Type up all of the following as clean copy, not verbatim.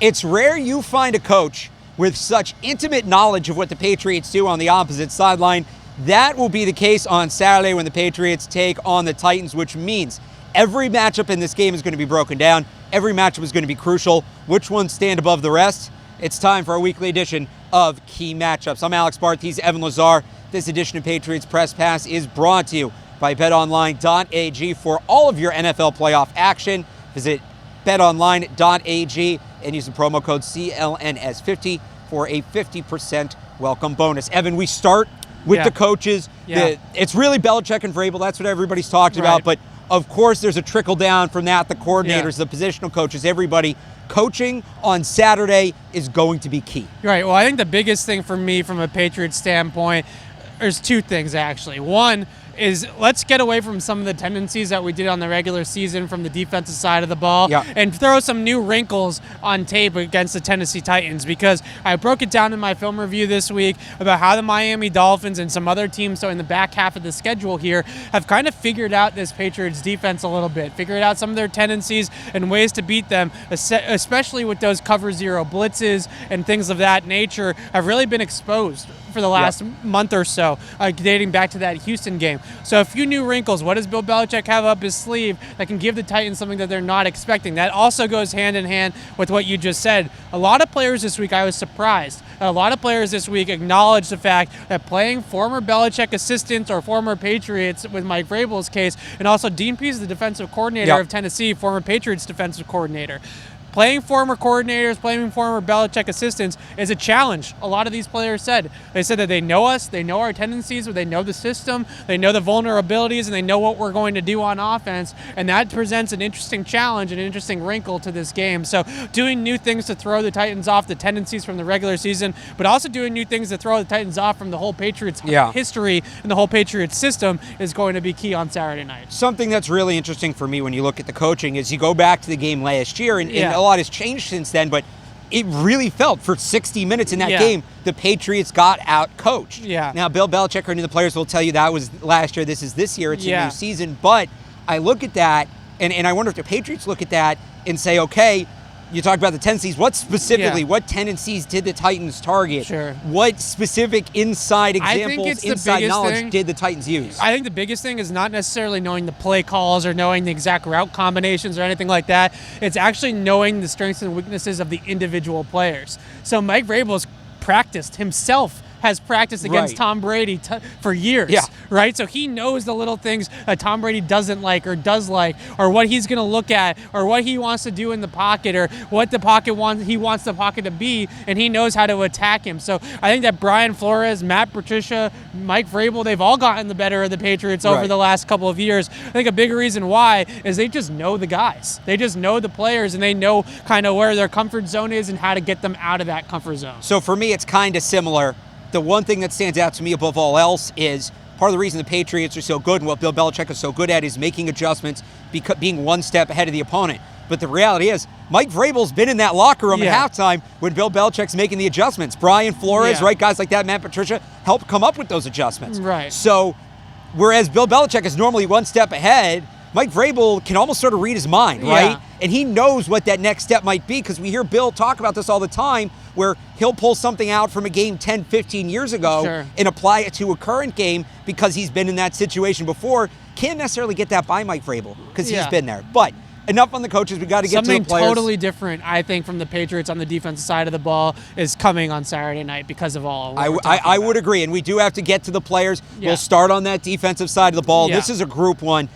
It's rare you find a coach with such intimate knowledge of what the Patriots do on the opposite sideline. That will be the case on Saturday when the Patriots take on the Titans, which means every matchup in this game is going to be broken down. Every matchup is going to be crucial. Which ones stand above the rest? It's time for our weekly edition of Key Matchups. I'm Alex Barth. He's Evan Lazar. This edition of Patriots Press Pass is brought to you by betonline.ag for all of your NFL playoff action. Visit betonline.ag and use the promo code CLNS50 for a 50% welcome bonus. Evan, we start with the coaches. It's really Belichick and Vrabel. That's what everybody's talked about. But of course, there's a trickle down from that. The coordinators, the positional coaches, everybody. Coaching on Saturday is going to be key. Right. Well, I think the biggest thing for me from a Patriots standpoint, there's two things actually. One is let's get away from some of the tendencies that we did on the regular season from the defensive side of the ball and throw some new wrinkles on tape against the Tennessee Titans, because I broke it down in my film review this week about how the Miami Dolphins and some other teams, so in the back half of the schedule here, have kind of figured out this Patriots defense a little bit, figured out some of their tendencies and ways to beat them, especially with those cover zero blitzes and things of that nature have really been exposed for the last month or so, dating back to that Houston game. So a few new wrinkles. What does Bill Belichick have up his sleeve that can give the Titans something that they're not expecting? That also goes hand in hand with what you just said. A lot of players this week, I was surprised. A lot of players this week acknowledged the fact that playing former Belichick assistants or former Patriots, with Mike Vrabel's case, and also Dean Pease, the defensive coordinator of Tennessee, former Patriots defensive coordinator. Playing former coordinators, playing former Belichick assistants is a challenge. A lot of these players said. They said that they know us, they know our tendencies, they know the system, they know the vulnerabilities, and they know what we're going to do on offense. And that presents an interesting challenge, an interesting wrinkle to this game. So doing new things to throw the Titans off the tendencies from the regular season, but also doing new things to throw the Titans off from the whole Patriots history and the whole Patriots system is going to be key on Saturday night. Something that's really interesting for me when you look at the coaching is you go back to the game last year, and a lot has changed since then, but it really felt for 60 minutes in that game, the Patriots got out-coached. Now, Bill Belichick or any of the players will tell you that was last year, this is this year, it's a new season, but I look at that, and I wonder if the Patriots look at that and say, okay, you talked about the tendencies. What specifically, what tendencies did the Titans target? What specific inside examples, inside knowledge did the Titans use? I think the biggest thing is not necessarily knowing the play calls or knowing the exact route combinations or anything like that. It's actually knowing the strengths and weaknesses of the individual players. So Mike Vrabel's practiced himself, has practiced against Tom Brady for years, right? So he knows the little things that Tom Brady doesn't like or does like, or what he's going to look at, or what he wants to do in the pocket, or what the pocket he wants the pocket to be, and he knows how to attack him. So I think that Brian Flores, Matt Patricia, Mike Vrabel, they've all gotten the better of the Patriots over the last couple of years. I think a big reason why is they just know the guys. They just know the players, and they know kind of where their comfort zone is and how to get them out of that comfort zone. So for me, it's kind of similar. The one thing that stands out to me above all else is part of the reason the Patriots are so good and what Bill Belichick is so good at is making adjustments, being one step ahead of the opponent. But the reality is, Mike Vrabel's been in that locker room at halftime when Bill Belichick's making the adjustments. Brian Flores, guys like that, Matt Patricia, help come up with those adjustments. So, whereas Bill Belichick is normally one step ahead, Mike Vrabel can almost sort of read his mind, right? And he knows what that next step might be, because we hear Bill talk about this all the time, where he'll pull something out from a game 10, 15 years ago and apply it to a current game because he's been in that situation before. Can't necessarily get that by Mike Vrabel because he's been there. But enough on the coaches. We got to get to the players. Something totally different, I think, from the Patriots on the defensive side of the ball is coming on Saturday night because of all. I would agree, and we do have to get to the players. We'll start on that defensive side of the ball. This is a group one.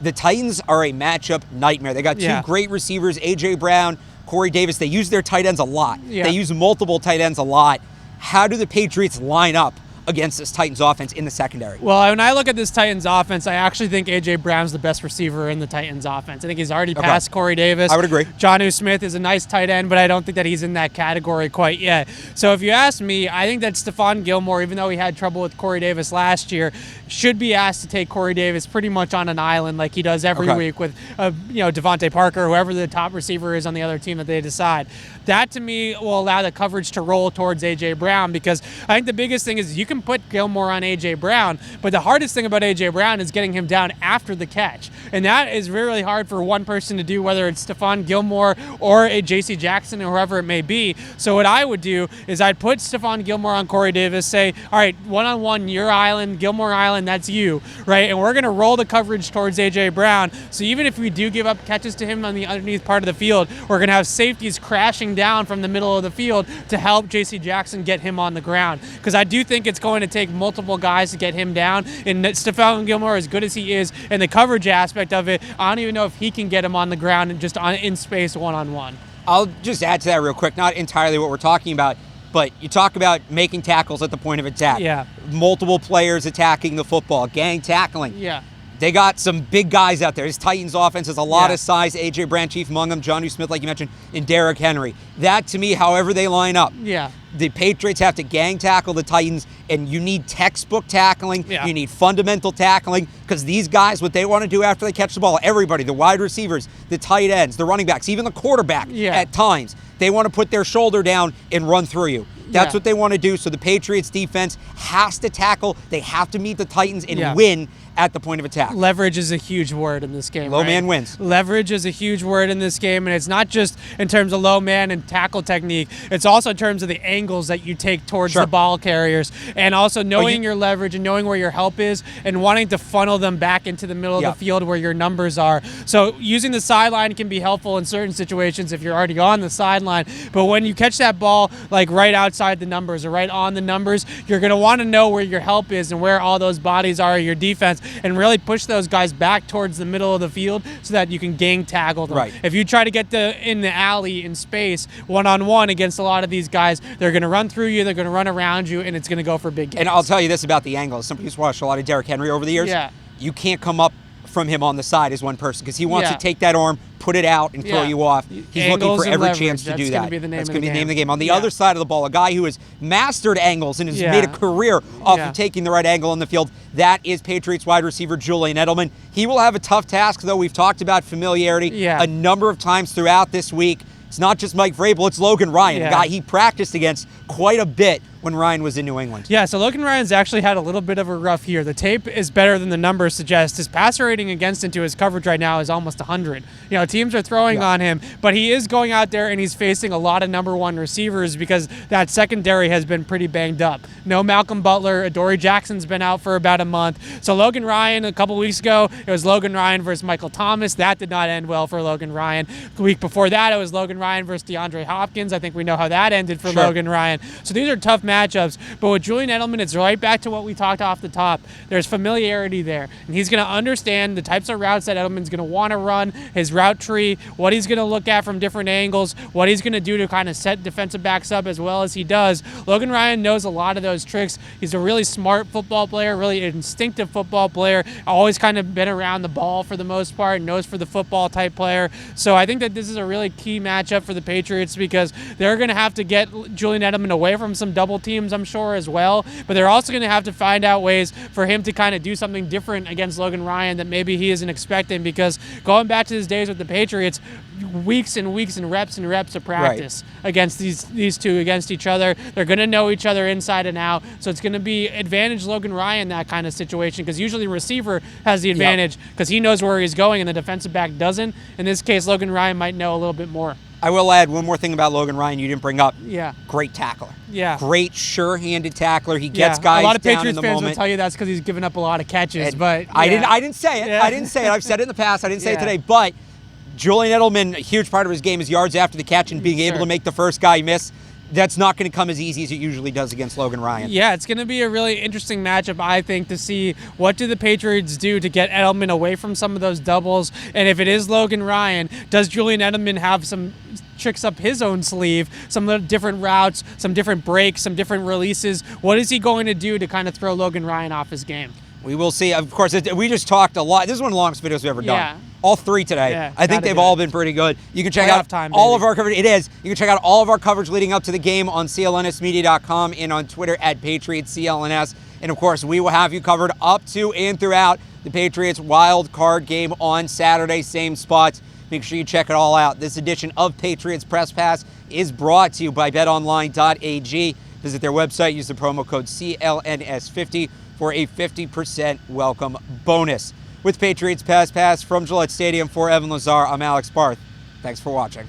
The Titans are a matchup nightmare. They got two great receivers, A.J. Brown, Corey Davis. They use their tight ends a lot. They use multiple tight ends a lot. How do the Patriots line up against this Titans offense in the secondary? Well, when I look at this Titans offense, I actually think A.J. Brown's the best receiver in the Titans offense. I think he's already passed Corey Davis. I would agree. Jonnu Smith is a nice tight end, but I don't think that he's in that category quite yet. So if you ask me, I think that Stephon Gilmore, even though he had trouble with Corey Davis last year, should be asked to take Corey Davis pretty much on an island like he does every week with Devontae Parker, whoever the top receiver is on the other team that they decide. That, to me, will allow the coverage to roll towards A.J. Brown, because I think the biggest thing is you can can put Gilmore on A.J. Brown, but the hardest thing about A.J. Brown is getting him down after the catch. And that is really hard for one person to do, whether it's Stephon Gilmore or a J.C. Jackson or whoever it may be. So what I would do is I'd put Stephon Gilmore on Corey Davis, say, all right, one-on-one, your island, Gilmore Island, that's you, right? And we're going to roll the coverage towards A.J. Brown. So even if we do give up catches to him on the underneath part of the field, we're going to have safeties crashing down from the middle of the field to help J.C. Jackson get him on the ground. Because I do think it's going to take multiple guys to get him down. And Stephon Gilmore, as good as he is, and the coverage aspect of it, I don't even know if he can get him on the ground and just in space one-on-one. I'll just add to that real quick, not entirely what we're talking about, but you talk about making tackles at the point of attack. Yeah. Multiple players attacking the football, gang tackling. Yeah. They got some big guys out there. This Titans offense has a lot of size. A.J. Brown, chief among them, Jonnu Smith, like you mentioned, and Derrick Henry. That, to me, however they line up. Yeah. The Patriots have to gang tackle the Titans, and you need textbook tackling. Yeah. You need fundamental tackling, because these guys, what they want to do after they catch the ball, everybody, the wide receivers, the tight ends, the running backs, even the quarterback at times, they want to put their shoulder down and run through you. That's what they want to do. So the Patriots defense has to tackle. They have to meet the Titans and win at the point of attack. Leverage is a huge word in this game. Low man wins. Leverage is a huge word in this game, and it's not just in terms of low man and tackle technique. It's also in terms of the angles that you take towards the ball carriers, and also knowing your leverage and knowing where your help is and wanting to funnel them back into the middle of the field where your numbers are. So using the sideline can be helpful in certain situations if you're already on the sideline, but when you catch that ball like right outside the numbers or right on the numbers, you're going to want to know where your help is and where all those bodies are, your defense, and really push those guys back towards the middle of the field so that you can gang tackle them. Right. If you try to get in the alley in space one-on-one against a lot of these guys, they're going to run through you, they're going to run around you, and it's going to go for big gains. And I'll tell you this about the angles. Somebody who's watched a lot of Derrick Henry over the years. Yeah. You can't come up from him on the side as one person, because he wants to take that arm, put it out, and throw you off. He's looking for every chance to do that. That's going to be the name of the game. On the other side of the ball, a guy who has mastered angles and has made a career off of taking the right angle on the field, that is Patriots wide receiver Julian Edelman. He will have a tough task, though. We've talked about familiarity a number of times throughout this week. It's not just Mike Vrabel, it's Logan Ryan, a guy he practiced against quite a bit when Ryan was in New England. Yeah, so Logan Ryan's actually had a little bit of a rough year. The tape is better than the numbers suggest. His passer rating against into his coverage right now is almost 100. You know, teams are throwing on him, but he is going out there and he's facing a lot of number one receivers because that secondary has been pretty banged up. No Malcolm Butler, Adoree Jackson's been out for about a month. So Logan Ryan, a couple weeks ago, it was Logan Ryan versus Michael Thomas. That did not end well for Logan Ryan. The week before that, it was Logan Ryan versus DeAndre Hopkins. I think we know how that ended for Logan Ryan. So these are tough matchups, but with Julian Edelman, it's right back to what we talked off the top. There's familiarity there, and he's going to understand the types of routes that Edelman's going to want to run, his route tree, what he's going to look at from different angles, what he's going to do to kind of set defensive backs up as well as he does. Logan Ryan knows a lot of those tricks. He's a really smart football player, really instinctive football player, always kind of been around the ball for the most part, knows for the football type player. So I think that this is a really key matchup for the Patriots because they're going to have to get Julian Edelman away from some double teams, I'm sure, as well, but they're also going to have to find out ways for him to kind of do something different against Logan Ryan that maybe he isn't expecting, because going back to his days with the Patriots, weeks and weeks and reps of practice against these two against each other. They're going to know each other inside and out, so it's going to be advantage Logan Ryan that kind of situation, because usually the receiver has the advantage because he knows where he's going and the defensive back doesn't. In this case, Logan Ryan might know a little bit more. I will add one more thing about Logan Ryan you didn't bring up. Yeah. Great tackler. Yeah. Great sure-handed tackler. He gets guys a lot of down Patriots in the fans moment. will tell you that's because he's given up a lot of catches, but I didn't say it. I didn't say it. I've said it in the past. I didn't say it today, but Julian Edelman, a huge part of his game is yards after the catch and being able to make the first guy miss. That's not going to come as easy as it usually does against Logan Ryan. Yeah, it's going to be a really interesting matchup, I think, to see what do the Patriots do to get Edelman away from some of those doubles. And if it is Logan Ryan, does Julian Edelman have some tricks up his own sleeve, some different routes, some different breaks, some different releases? What is he going to do to kind of throw Logan Ryan off his game? We will see. Of course, we just talked a lot. This is one of the longest videos we've ever done. Yeah. All three today. Yeah, I think they've all been pretty good. You can check out all of our coverage. It is. You can check out all of our coverage leading up to the game on CLNSmedia.com and on Twitter at PatriotsCLNS. And of course, we will have you covered up to and throughout the Patriots wild card game on Saturday, same spots. Make sure you check it all out. This edition of Patriots Press Pass is brought to you by BetOnline.ag. Visit their website, use the promo code CLNS50 for a 50% welcome bonus. With Patriots Pass from Gillette Stadium, for Evan Lazar, I'm Alex Barth. Thanks for watching.